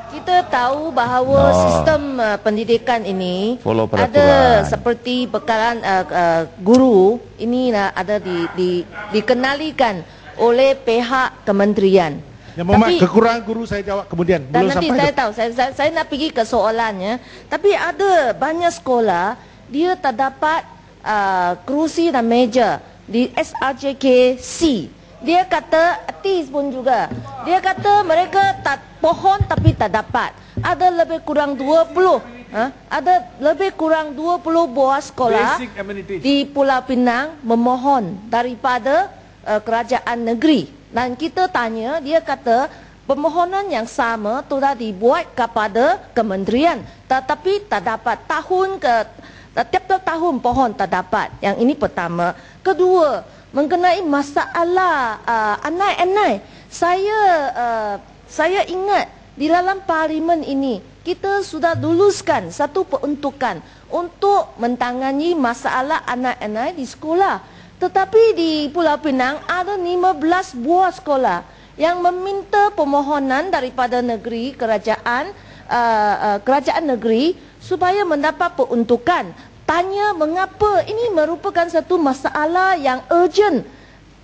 Kita tahu bahawa sistem pendidikan ini ada seperti bekalan guru ini ada dikenalikan oleh pihak kementerian. Yang Muhammad, kekurangan guru saya jawab kemudian. Dan nanti saya tahu, saya nak pergi ke soalannya. Tapi ada banyak sekolah dia terdapat kerusi dan meja di SRJK-C. Dia kata artis pun juga. Dia kata mereka tak pohon tapi tak dapat. Ada lebih kurang 20. Ada lebih kurang 20 buah sekolah di Pulau Pinang memohon daripada kerajaan negeri. Dan kita tanya, dia kata permohonan yang sama telah dibuat kepada kementerian. Tetapi tak dapat. Tiap-tiap tahun pohon tak dapat. Yang ini pertama. Kedua, mengenai masalah anak-anak, saya ingat di dalam parlimen ini kita sudah luluskan satu peruntukan untuk mentangani masalah anak-anak di sekolah. Tetapi di Pulau Pinang ada 15 buah sekolah yang meminta permohonan daripada negeri, kerajaan negeri supaya mendapat peruntukan. Tanya mengapa ini merupakan satu masalah yang urgent.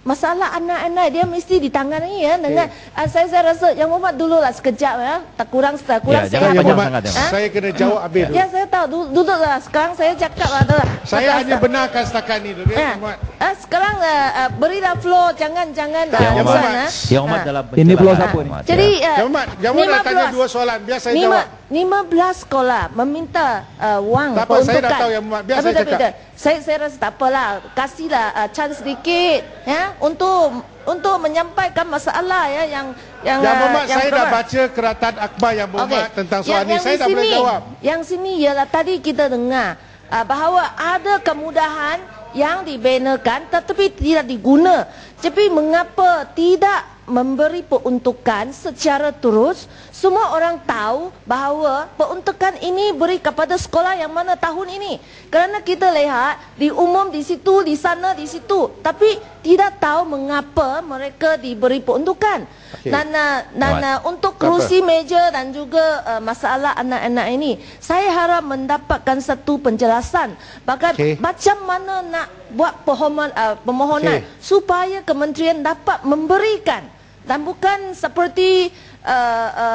Masalah anak-anak dia mesti ditangani ya dengan saya rasa yang Muhammad dululah sekejap ya. Tak kurang ya, saya saya kena jawab habis dulu. Ya saya tahu duduklah sekarang saya cakap ada. Saya hanya benarkan setakat ni dulu ya Muhammad. Sekarang berilah floor jangan Yang Muhammad dalam ini floor siapa ni? Jadi Muhammad nak tanya dua soalan biar saya jawab. 15 sekolah meminta wang tak apa, saya dah tahu yang Muhammad biar saya cakap. Saya rasa tak apalah, kasihlah chance sedikit ya untuk menyampaikan masalah ya yang Muhammad saya dah baca keratan akhbar yang Muhammad tentang soal ni saya dah boleh jawab. Yang sini ialah tadi kita dengar bahawa ada kemudahan yang dibenakan tetapi tidak diguna. Tapi mengapa tidak memberi peruntukan secara terus? Semua orang tahu bahawa peruntukan ini beri kepada sekolah yang mana tahun ini. Kerana kita lihat di umum di situ, di sana, di situ. Tapi tidak tahu mengapa mereka diberi peruntukan. Dan untuk kerusi meja dan juga masalah anak-anak ini, saya harap mendapatkan satu penjelasan. Macam mana nak buat permohonan supaya kementerian dapat memberikan. Dan bukan seperti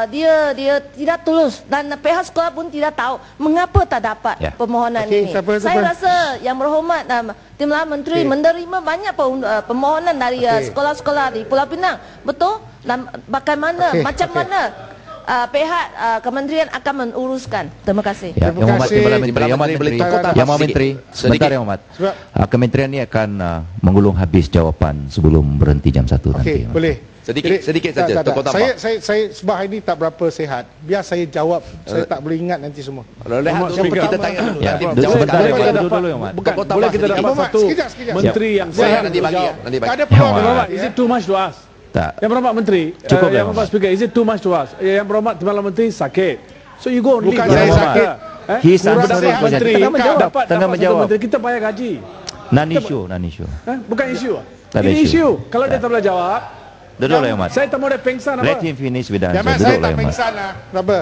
dia tidak tulus dan pihak sekolah pun tidak tahu mengapa tak dapat permohonan ini. Saya rasa yang berhormat Timbalan Menteri menerima banyak permohonan dari sekolah-sekolah di Pulau Pinang. Betul? Dan bagaimana macam mana pihak kementerian akan menguruskan? Terima kasih. Yang Muhammad Menteri, sebentar Yang Muhammad. Kementerian ini akan menggulung habis jawapan sebelum berhenti jam 1 nanti. Boleh. Sedikit saja. Saya sebab hari ini tak berapa sehat. Biar saya jawab. Saya tak boleh ingat nanti semua. Kita tanya dulu. Sebentar dulu Yang Muhammad. Boleh kita dapat satu menteri yang sehat nanti bagi. Ada peluang. Is it too much to ask? Tak. Yang berhormat Menteri, Cukup yang berhormat Speaker, is it too much to ask? Yang berhormat Timbalan Menteri sakit. So you go and leave. Bukan saya sakit. He's answering Menteri. Dapat menjawab. Menteri kita bayar gaji. Non-issue. Bukan isu. Tak ada Ini isu. isu. Kalau dia tak boleh jawab, duduk Yang Muhammad. saya tak mau dia pengsan apa? Let him finish with the answer. Saya tak pingsan lah. Kenapa?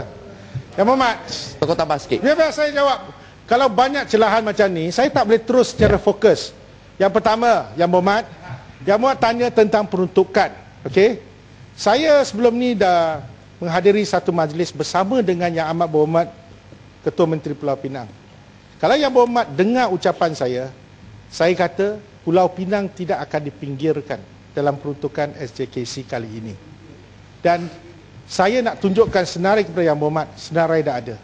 Yang Muhammad, Tokoh tambah sikit. biar saya jawab. Kalau banyak celahan macam ni, saya tak boleh terus secara fokus. Yang pertama, Yang Muhammad tanya tentang peruntukan. Okey? Saya sebelum ni dah menghadiri satu majlis bersama dengan Yang Amat Berhormat Ketua Menteri Pulau Pinang. Kalau Yang Berhormat dengar ucapan saya kata Pulau Pinang tidak akan dipinggirkan dalam peruntukan SJKC kali ini. Dan saya nak tunjukkan senarai kepada Yang Berhormat, senarai dah ada.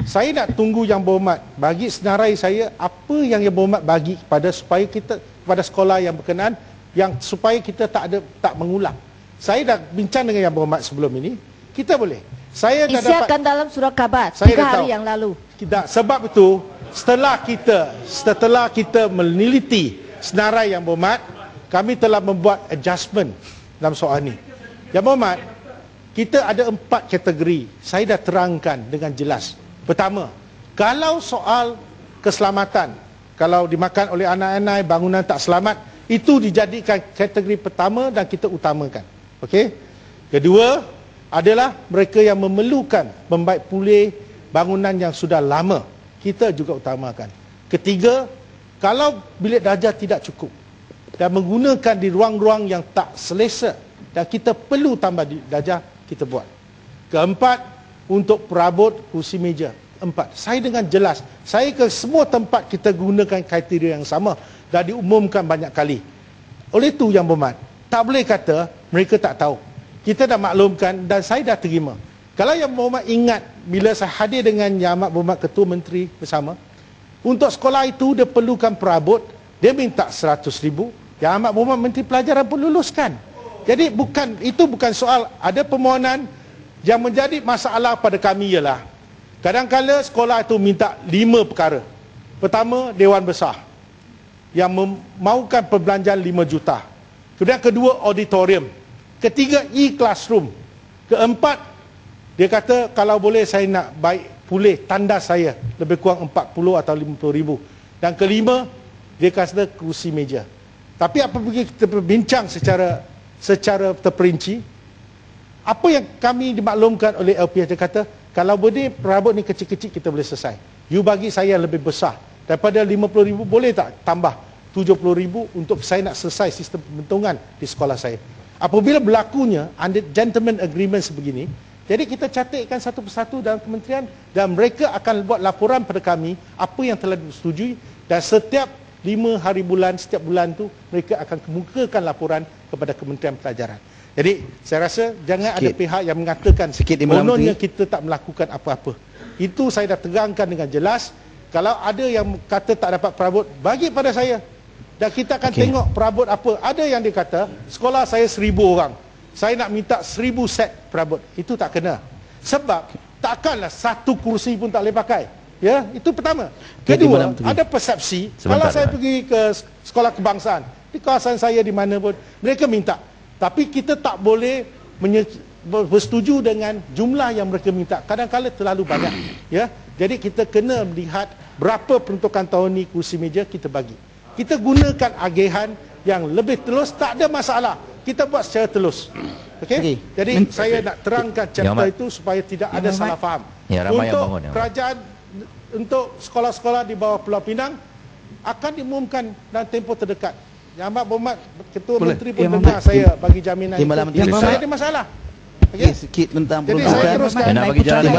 Saya nak tunggu Yang Berhormat bagi senarai saya apa yang Yang Berhormat bagi kepada sekolah yang berkenaan yang supaya kita tak mengulang. Saya dah bincang dengan Yang Berhormat sebelum ini. Kita boleh. Saya dah isiakan dalam surat khabar 3 hari yang lalu. Sebab itu setelah kita meneliti senarai Yang Berhormat, kami telah membuat adjustment dalam soal ini. Yang Berhormat, kita ada 4 kategori. Saya dah terangkan dengan jelas. Pertama, kalau soal keselamatan, kalau dimakan oleh anak-anak, bangunan tak selamat, itu dijadikan kategori pertama dan kita utamakan. Okey. Kedua, adalah mereka yang memerlukan membaik pulih bangunan yang sudah lama. Kita juga utamakan. Ketiga, kalau bilik darjah tidak cukup dan menggunakan di ruang-ruang yang tak selesa dan kita perlu tambah darjah, kita buat. Keempat, untuk perabot kursi meja. Empat, saya dengan jelas, saya ke semua tempat kita gunakan kriteria yang sama dah diumumkan banyak kali. Oleh itu Yang Berhormat, tak boleh kata mereka tak tahu. Kita dah maklumkan dan saya dah terima. Kalau Yang Berhormat ingat bila saya hadir dengan Yang Amat Berhormat Ketua Menteri bersama, untuk sekolah itu dia perlukan perabot, dia minta 100,000, Yang Amat Berhormat Menteri Pelajaran pun luluskan. Jadi itu bukan soal. Ada permohonan yang menjadi masalah pada kami ialah kadang-kadang sekolah itu minta 5 perkara. Pertama, Dewan Besar yang memaukan perbelanjaan 5 juta. Kemudian kedua, auditorium. Ketiga, e-classroom. Keempat, dia kata kalau boleh saya nak baik pulih tandas saya lebih kurang 40 atau 50,000. Dan kelima, dia kata kursi meja. Tapi apabila kita berbincang secara terperinci, apa yang kami dimaklumkan oleh LPS, dia kata kalau boleh perabot ni kecil-kecil kita boleh selesai. You bagi saya lebih besar daripada 50,000, boleh tak tambah 70,000 untuk saya nak selesai sistem pembentungan di sekolah saya. Apabila berlakunya under gentleman agreement sebegini, jadi kita catatkan satu persatu dalam kementerian dan mereka akan buat laporan pada kami apa yang telah disetujui, dan setiap 5 hari bulan, setiap bulan tu mereka akan kemukakan laporan kepada Kementerian Pelajaran. Jadi saya rasa jangan ada pihak yang mengatakan kononnya kita tak melakukan apa-apa. Itu saya dah terangkan dengan jelas. Kalau ada yang kata tak dapat perabot, bagi pada saya. Dan kita akan tengok perabot apa. Ada yang dia kata, sekolah saya 1,000 orang. Saya nak minta 1,000 set perabot. Itu tak kena. Sebab takkanlah satu kursi pun tak boleh pakai. Ya, itu pertama. Kedua, ada persepsi. Kalau saya pergi ke sekolah kebangsaan, di kawasan saya di mana pun, mereka minta. Tapi kita tak boleh bersetuju dengan jumlah yang mereka minta. Kadang-kadang terlalu banyak. Ya, jadi kita kena melihat berapa peruntukan tahun ni kursi meja kita bagi. Kita gunakan agihan yang lebih telus, tak ada masalah. Kita buat secara telus. Okey? Jadi saya nak terangkan chapter itu supaya tidak ada salah faham. Untuk kerajaan, untuk sekolah-sekolah di bawah Pulau Pinang akan diumumkan dalam tempoh terdekat. Yang Amat Berhormat Ketua Menteri pun dengar saya bagi jaminan itu. Saya ada masalah. Sikit tentang jadi saya teruskan. Nak bagi jalan,